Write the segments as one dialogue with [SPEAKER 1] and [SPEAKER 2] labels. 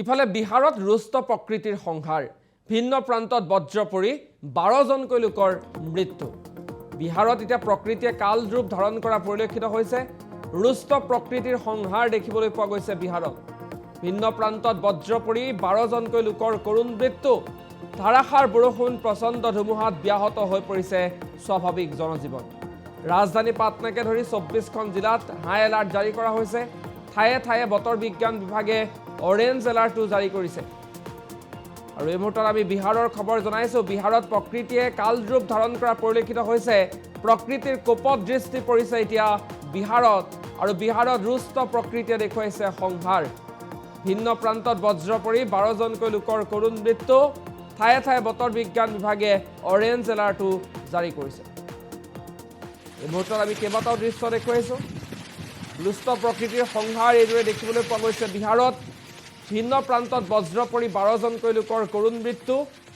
[SPEAKER 1] ইফালে বিহাৰত ৰুষ্ট প্ৰকৃতিৰ সংহাৰ ভিন্ন প্ৰান্তত বজ্ৰ পৰি 12 জনকৈ লোকৰ মৃত্যু বিহাৰত এতিয়া প্ৰকৃতিয়ে কাল ৰূপ ধাৰণ কৰা পৰিলক্ষিত হৈছে ৰুষ্ট প্ৰকৃতিৰ সংহাৰ দেখিবলৈ পোৱা গৈছে বিহাৰত ভিন্ন প্ৰান্তত বজ্ৰ পৰি 12 জনকৈ লোকৰ কৰুণ মৃত্যু ধাৰাসাৰ বৰষুণ প্ৰচণ্ড ধুমুহাত ব্যাহত হৈ পৰিছে স্বাভাৱিক জনজীৱন ৰাজধানী পাটনাকে ধৰি 24খন জিলাত হাই এলাৰ্ট জাৰি কৰা হৈছে ঠায়ে ঠায়ে বতৰ বিজ্ঞান বিভাগে অৰেঞ্জ এলাৰ্টও জাৰি কৰিছে আৰু এই মুহূৰ্তত আমি বিহাৰৰ খবৰ জনাইছো বিহাৰত প্ৰকৃতিয়ে কাল ৰূপ ধাৰণ কৰা পৰিলক্ষিত হৈছে প্ৰকৃতিৰ কোপত দৃষ্টি পৰিছে এতিয়া বিহাৰত আৰু বিহাৰত ৰুষ্ট প্ৰকৃতিয়ে দেখুৱাইছে সংহাৰ ভিন্ন প্ৰান্তত বজ্ৰ পৰি 12 জনকৈ লোকৰ কৰুণ মৃত্যু ঠায়ে ঠায়ে বতৰ বিজ্ঞান বিভাগে অৰেঞ্জ এলাৰ্টও জাৰি কৰিছে এই মুহূৰ্তত আমি কেইবাটাও দৃশ্য দেখুৱাইছো ৰুষ্ট প্ৰকৃতিৰ সংহাৰ এইদৰে দেখিবলৈ পোৱা গৈছে বিহাৰত ভিন্ন প্ৰান্তত বজ্ৰ পৰি 12 জনকৈ লোকৰ কৰুণ মৃত্যু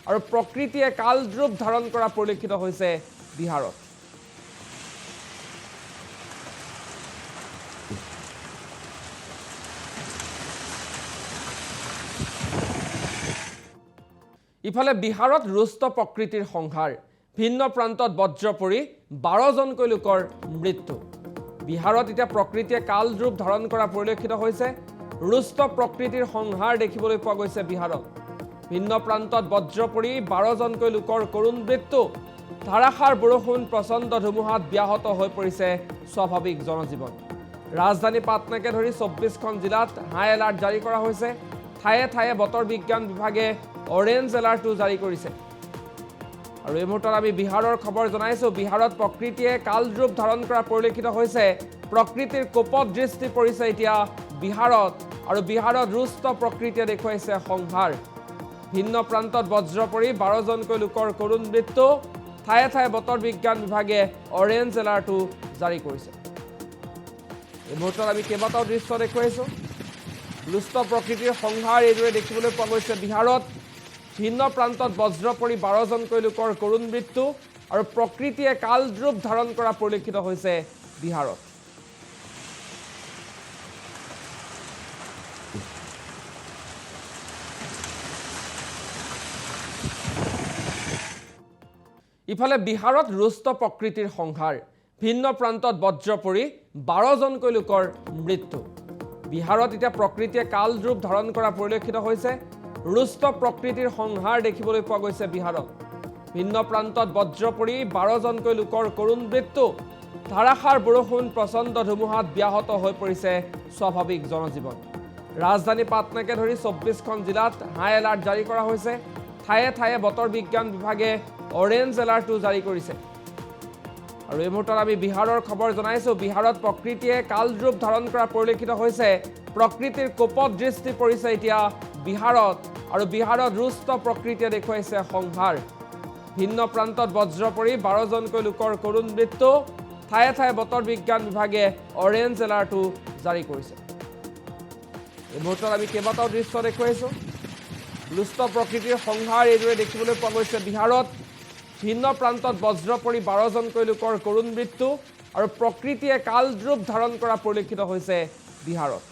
[SPEAKER 1] আৰু প্ৰকৃতিয়ে কাল ৰূপ ধাৰণ কৰা পৰিলক্ষিত হৈছে বিহাৰত ইফালে বিহাৰত ৰুষ্ট প্ৰকৃতিৰ সংহাৰ ভিন্ন প্ৰান্তত বজ্ৰ পৰি 12 জনকৈ লোকৰ মৃত্যু বিহাৰত এতিয়া প্ৰকৃতিয়ে কাল ৰূপ ধাৰণ কৰা পৰিলক্ষিত হৈছে ৰুষ্ট প্ৰকৃতিৰ সংহাৰ দেখিবলৈ পোৱা গৈছে বিহাৰত ভিন্ন প্ৰান্তত বজ্ৰ পৰি 12 জনকৈ লোকৰ কৰুণ মৃত্যু ধাৰাসাৰ বৰষুণ প্ৰচণ্ড ধুমুহাত ব্যাহত হৈ পৰিছে স্বাভাৱিক জনজীৱন ৰাজধানী পাটনাকে ধৰি 24খন জিলাত হাই এলাৰ্ট জাৰি কৰা হৈছে ঠায়ে ঠায়ে বতৰ বিজ্ঞান বিভাগে অৰেঞ্জ এলাৰ্টও জাৰি কৰিছে আৰু এই মুহূৰ্তত আমি বিহাৰৰ খবৰ জনাইছো বিহাৰত প্ৰকৃতিয়ে কাল ৰূপ ধাৰণ কৰা পৰিলক্ষিত হৈছে প্ৰকৃতিৰ কোপত দৃষ্টি পৰিছে এতিয়া বিহাৰত আৰু বিহাৰত ৰুষ্ট প্ৰকৃতিয়ে দেখুৱাইছে সংহাৰ ভিন্ন প্ৰান্তত বজ্ৰ পৰি 12 জনকৈ লোকৰ কৰুণ মৃত্যু ঠায়ে ঠায়ে বতৰ বিজ্ঞান বিভাগে অৰেঞ্জ এলাৰ্টও জাৰি কৰিছে এই মুহূৰ্তত আমি কেইবাটাও দৃশ্য দেখুৱাইছো ৰুষ্ট প্ৰকৃতিৰ সংহাৰ এইদৰে দেখিবলৈ পোৱা গৈছে বিহাৰত ভিন্ন প্ৰান্তত বজ্ৰ পৰি 12 জনকৈ লোকৰ কৰুণ মৃত্যু আৰু প্ৰকৃতিয়ে কাল ৰূপ ধাৰণ কৰা পৰিলক্ষিত হৈছে বিহাৰত ইফালে বিহাৰত ৰুষ্ট প্ৰকৃতিৰ সংহাৰ ভিন্ন প্ৰান্তত বজ্ৰ পৰি 12 জনকৈ লোকৰ মৃত্যু বিহাৰত এতিয়া প্ৰকৃতিয়ে কাল ৰূপ ধাৰণ কৰা পৰিলক্ষিত হৈছে ৰুষ্ট প্ৰকৃতিৰ সংহাৰ দেখিবলৈ পোৱা গৈছে বিহাৰত ভিন্ন প্ৰান্তত বজ্ৰ পৰি 12 জনকৈ লোকৰ কৰুণ মৃত্যু ধাৰাসাৰ বৰষুণ প্ৰচণ্ড ধুমুহাত ব্যাহত হৈ পৰিছে স্বাভাৱিক জনজীৱন ৰাজধানী পাটনাকে ধৰি 24খন জিলাত হাই এলাৰ্ট জাৰি কৰা হৈছে ঠায়ে ঠায়ে বতৰ বিজ্ঞান বিভাগে অৰেঞ্জ এলাৰ্টও জাৰি কৰিছে আৰু এই মুহূৰ্তত আমি বিহাৰৰ খবৰ জনাইছো বিহাৰত প্ৰকৃতিয়ে কাল ৰূপ ধাৰণ কৰা পৰিলক্ষিত হৈছে প্ৰকৃতিৰ কোপত দৃষ্টি পৰিছে এতিয়া বিহাৰত আৰু বিহাৰত ৰুষ্ট প্ৰকৃতিয়ে দেখুৱাইছে সংহাৰ ভিন্ন প্ৰান্তত বজ্ৰ পৰি 12 জনকৈ লোকৰ কৰুণ মৃত্যু ঠায়ে ঠায়ে বতৰ বিজ্ঞান বিভাগে অৰেঞ্জ এলাৰ্টও জাৰি কৰিছে এই মুহূৰ্তত আমি কেইবাটাও দৃশ্য দেখুৱাইছো ৰুষ্ট প্ৰকৃতিৰ সংহাৰ এইদৰে দেখিবলৈ পোৱা গৈছে বিহাৰত ভিন্ন প্ৰান্তত বজ্ৰ পৰি 12 জনকৈ লোকৰ কৰুণ মৃত্যু আৰু প্ৰকৃতিয়ে কাল ৰূপ ধাৰণ কৰা পৰিলক্ষিত হৈছে বিহাৰত